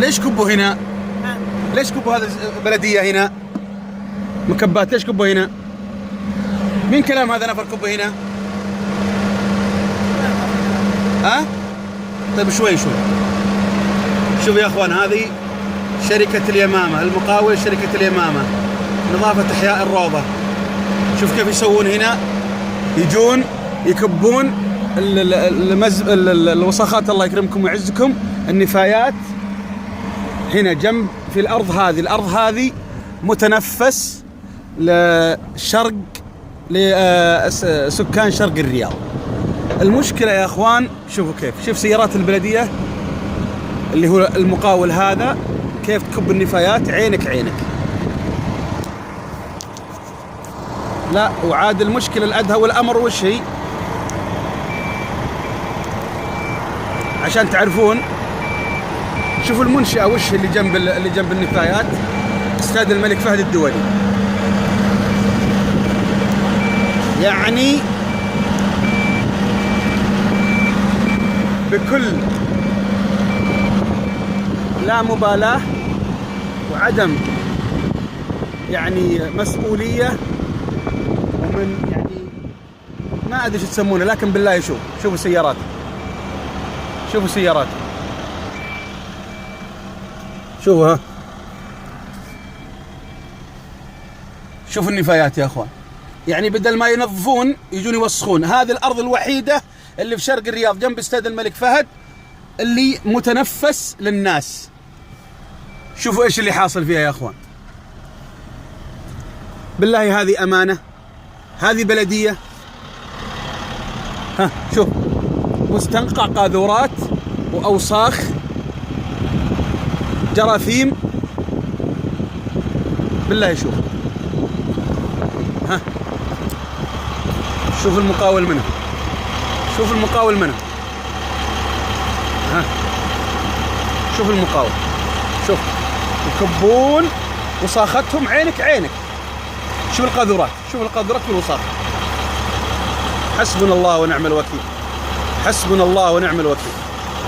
ليش كبوا هنا؟ ليش كبوا هذا البلدية هنا؟ مكبات ليش كبوا هنا؟ مين كلام هذا نفر كبوا هنا؟ ها؟ طيب شوي. شوف يا اخوان، هذه شركة اليمامة، المقاول شركة اليمامة، نظافة احياء الروضة. شوف كيف يسوون هنا، يجون يكبون الوسخات، الله يكرمكم ويعزكم، النفايات هنا جنب في الارض هذه. الارض هذه متنفس لشرق لسكان شرق الرياض. المشكلة يا اخوان شوفوا كيف، شوف سيارات البلدية اللي هو المقاول هذا كيف تكب النفايات، عينك. لا وعاد المشكلة الأدهى والأمر وش هي؟ عشان تعرفون شوفوا المنشأة وش اللي جنب النفايات، استاد الملك فهد الدولي. يعني بكل لا مبالاة وعدم يعني مسؤولية، ومن يعني ما ادري ايش تسمونه، لكن بالله شوفوا السيارات، شوفوا شوفوا النفايات يا اخوان. يعني بدل ما ينظفون يجون يوسخون. هذه الارض الوحيدة اللي في شرق الرياض جنب استاد الملك فهد اللي متنفس للناس. شوفوا ايش اللي حاصل فيها يا اخوان. بالله هذه امانة؟ هذه بلدية؟ شوف مستنقع قاذورات واوساخ جراثيم. بالله شوف شوف المقاول منه، شوف المقاول، شوف يكبون وساختهم، عينك. شوف القاذورات والوساخ. حسبنا الله ونعم الوكيل.